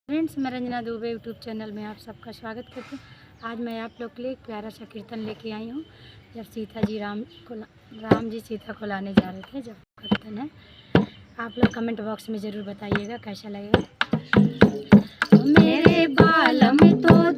Friends, मैं Ranjana Dubey YouTube channel में आप सबका स्वागत करती हूँ। आज मैं आप लोग के लिए एक प्यारा सा कीर्तन लेके आई हूँ। जब राम जी सीता को लाने जा रहे थे, जब कीर्तन है। आप लोग कमेंट बॉक्स में ज़रूर बताइएगा कैसा लगेगा। मेरे बाल में तो